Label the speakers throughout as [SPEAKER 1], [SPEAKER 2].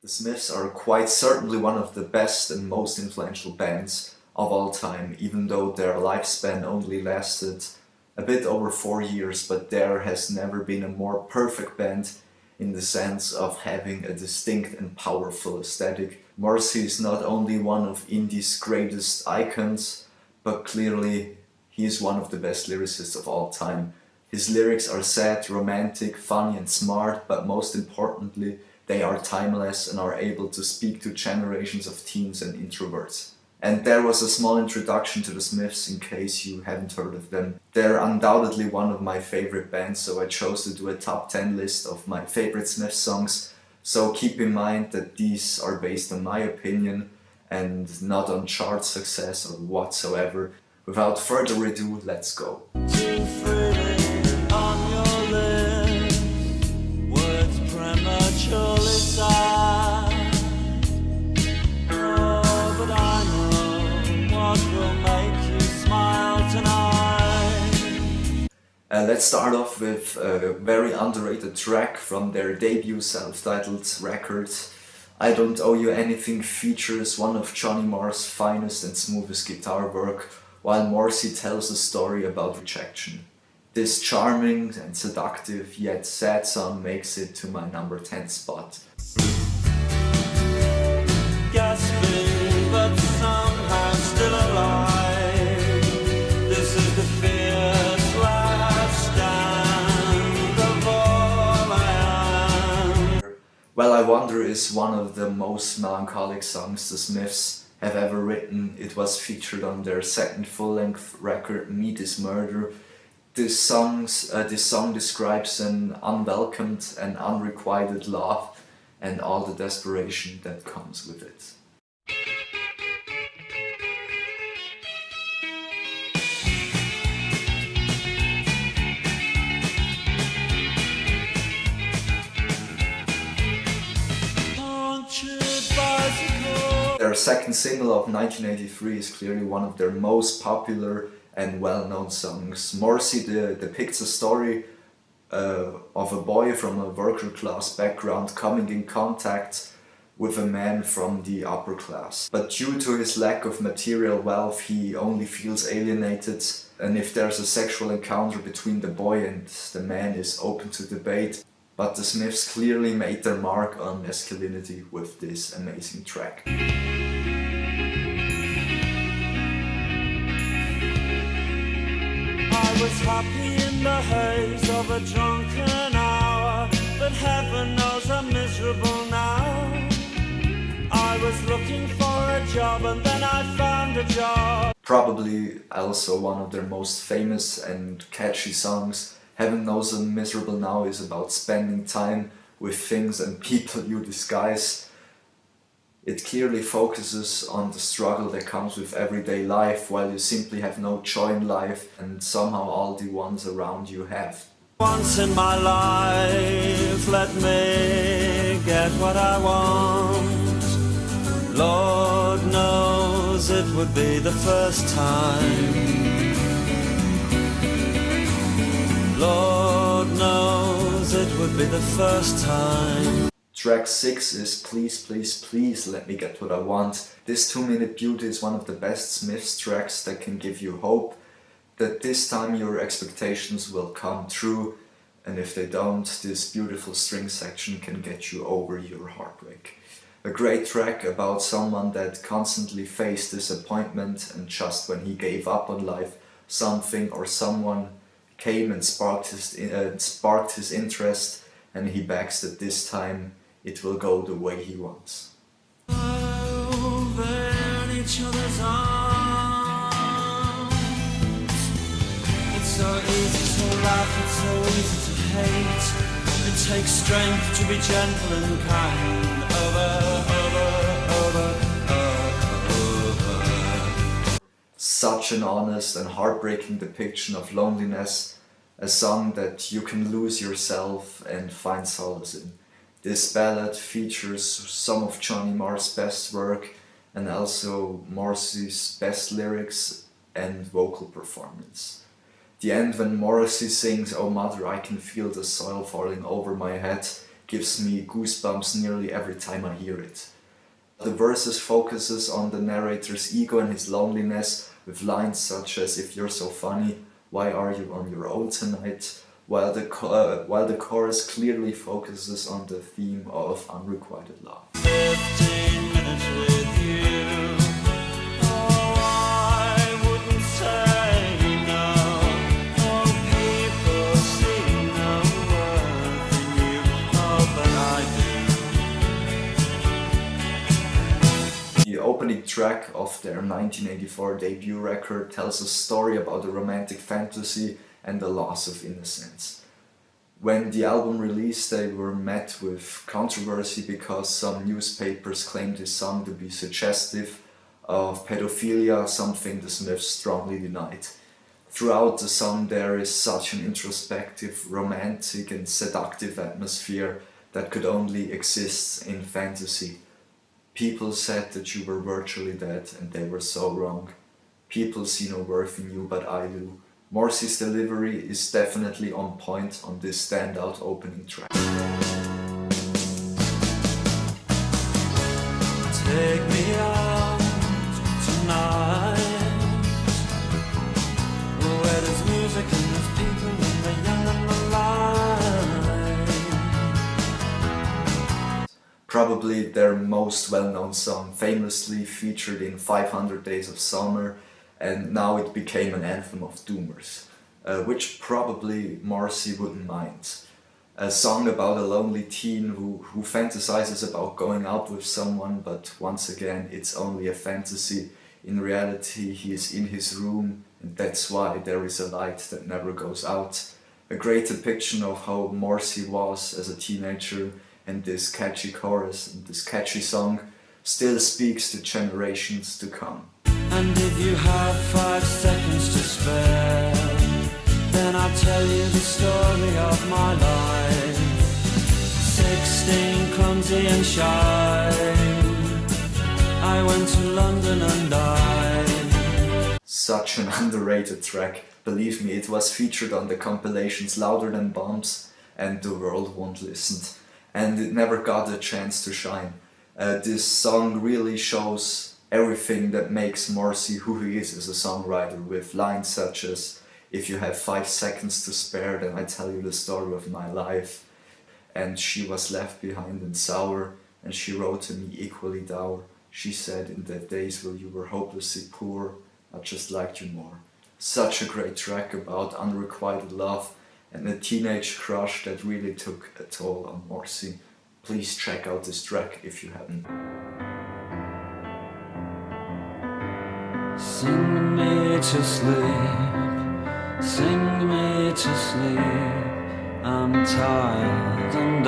[SPEAKER 1] The Smiths are quite certainly one of the best and most influential bands of all time, even though their lifespan only lasted a bit over 4 years, but there has never been a more perfect band in the sense of having a distinct and powerful aesthetic. Morrissey is not only one of indie's greatest icons, but clearly he is one of the best lyricists of all time. His lyrics are sad, romantic, funny and smart, but most importantly, they are timeless and are able to speak to generations of teens and introverts. And there was a small introduction to the Smiths in case you haven't heard of them. They're undoubtedly one of my favorite bands, so I chose to do a top 10 list of my favorite Smiths songs. So keep in mind that these are based on my opinion and not on chart success or whatsoever. Without further ado, let's go. Let's start off with a very underrated track from their debut self-titled record. I Don't Owe You Anything features one of Johnny Marr's finest and smoothest guitar work, while Morrissey tells a story about rejection. This charming and seductive yet sad song makes it to my number 10 spot.
[SPEAKER 2] Gasping, but somehow still alive. This is the fierce last stand of all I am.
[SPEAKER 1] Well, I Wonder is one of the most melancholic songs the Smiths have ever written. It was featured on their second full-length record, Meat is Murder. This song describes an unwelcomed and unrequited love and all the desperation that comes with it. Their second single of 1983 is clearly one of their most popular and well-known songs. Morrissey depicts a story of a boy from a worker class background coming in contact with a man from the upper class. But due to his lack of material wealth, he only feels alienated, and if there's a sexual encounter between the boy and the man is open to debate. But the Smiths clearly made their mark on masculinity with this amazing track.
[SPEAKER 2] I was happy in the haze of a drunken hour, but heaven knows I'm miserable now. I was looking for a job and then I found a job.
[SPEAKER 1] Probably also one of their most famous and catchy songs. Heaven Knows I'm Miserable Now is about spending time with things and people you despise. It clearly focuses on the struggle that comes with everyday life, while you simply have no joy in life and somehow all the ones around you have.
[SPEAKER 2] Once in my life, let me get what I want. Lord knows it would be the first time. Lord knows it would be the first time.
[SPEAKER 1] Track 6 is Please Please Please Let Me Get What I Want. This 2-minute beauty is one of the best Smiths tracks that can give you hope that this time your expectations will come true, and if they don't, this beautiful string section can get you over your heartbreak. A great track about someone that constantly faced disappointment, and just when he gave up on life, something or someone came and sparked his interest, and he begs that this time it will go the way he wants.
[SPEAKER 2] Over each other's arms. It's so easy to laugh, it's so easy to hate. It takes strength to be gentle and kind.
[SPEAKER 1] Such an honest and heartbreaking depiction of loneliness, a song that you can lose yourself and find solace in. This ballad features some of Johnny Marr's best work and also Morrissey's best lyrics and vocal performance. The end when Morrissey sings "Oh Mother, I can feel the soil falling over my head" gives me goosebumps nearly every time I hear it. The verses focuses on the narrator's ego and his loneliness with lines such as "If you're so funny, why are you on your own tonight?" While the chorus clearly focuses on the theme of unrequited love.
[SPEAKER 2] 15 minutes with you. Oh, I wouldn't say no. Oh, people see no worth in you. Oh, but I do.
[SPEAKER 1] The opening track of their 1984 debut record tells a story about a romantic fantasy and the loss of innocence. When the album released, they were met with controversy because some newspapers claimed this song to be suggestive of pedophilia, something the Smiths strongly denied. Throughout the song there is such an introspective, romantic and seductive atmosphere that could only exist in fantasy. People said that you were virtually dead, and they were so wrong. People see no worth in you, but I do. Morrissey's delivery is definitely on point on this standout opening track.
[SPEAKER 2] Take me out tonight, where there's music and there's people and the young and the light.
[SPEAKER 1] Probably their most well-known song, famously featured in 500 Days of Summer, and now it became an anthem of doomers, which probably Morrissey wouldn't mind. A song about a lonely teen who fantasizes about going out with someone, but once again it's only a fantasy. In reality he is in his room, and that's why there is a light that never goes out. A great depiction of how Morrissey was as a teenager, and this catchy chorus and this catchy song still speaks to generations to come.
[SPEAKER 2] And if you have 5 seconds to spare, then I'll tell you the story of my life. 16, clumsy and shy, I went to London and died.
[SPEAKER 1] Such an underrated track. Believe me, it was featured on the compilations Louder Than Bombs and The World Won't Listen, and it never got a chance to shine. This song really shows everything that makes Morrissey who he is as a songwriter, with lines such as "If you have 5 seconds to spare, then I tell you the story of my life," and "She was left behind and sour, and she wrote to me equally dour. She said, in the days where you were hopelessly poor, I just liked you more." Such a great track about unrequited love and a teenage crush that really took a toll on Morrissey. Please check out this track if you haven't.
[SPEAKER 2] Sing me to sleep, sing me to sleep, I'm tired and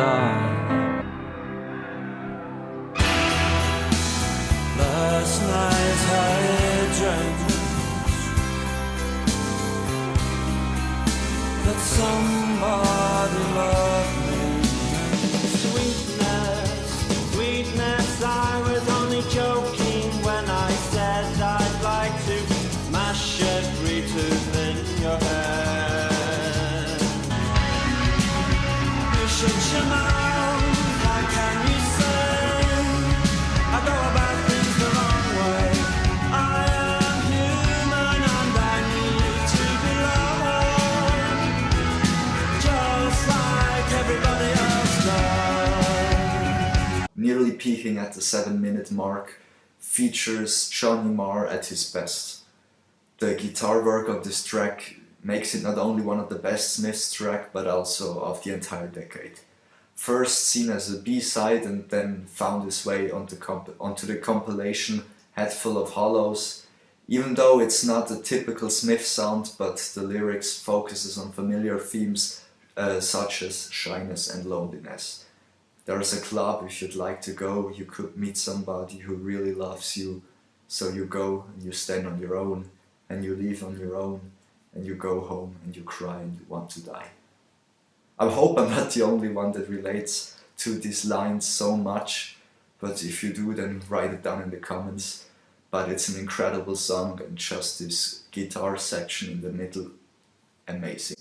[SPEAKER 2] last night I dreamt that somebody loved me. Sweetness, sweetness, I was only joking when I said I'd like to mash every tooth in your head. You shut your mouth, how can you say I go about things the wrong way? I am human and I need to be loved, just like everybody else does.
[SPEAKER 1] Nearly peaking at the 7-minute mark, features Johnny Marr at his best. The guitar work of this track makes it not only one of the best Smiths track, but also of the entire decade. First seen as a B-side and then found its way onto the compilation Head Full of Hollows. Even though it's not a typical Smith sound, but the lyrics focuses on familiar themes such as shyness and loneliness. There's a club if you'd like to go, you could meet somebody who really loves you, so you go and you stand on your own, and you leave on your own, and you go home and you cry and you want to die. I hope I'm not the only one that relates to these lines so much, but if you do, then write it down in the comments. But it's an incredible song, and just this guitar section in the middle, amazing.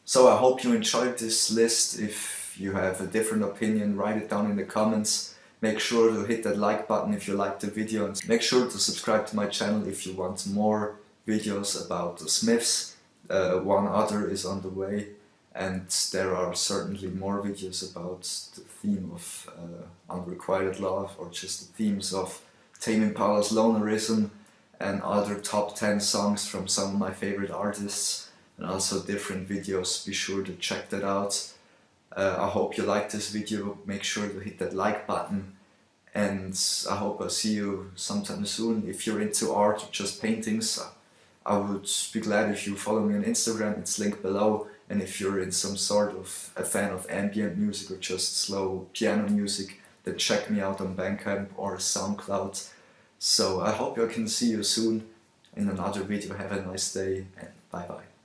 [SPEAKER 1] So I hope you enjoyed this list. If If you have a different opinion, write it down in the comments. Make sure to hit that like button if you liked the video, and make sure to subscribe to my channel if you want more videos about the Smiths. One other is on the way, and there are certainly more videos about the theme of unrequited love, or just the themes of Tame Impala's Lonerism, and other top 10 songs from some of my favorite artists, and also different videos. Be sure to check that out. I hope you liked this video. Make sure to hit that like button, and I hope I'll see you sometime soon. If you're into art or just paintings, I would be glad if you follow me on Instagram, it's linked below. And if you're in some sort of a fan of ambient music or just slow piano music, then check me out on Bandcamp or SoundCloud. So I hope I can see you soon in another video. Have a nice day, and bye bye.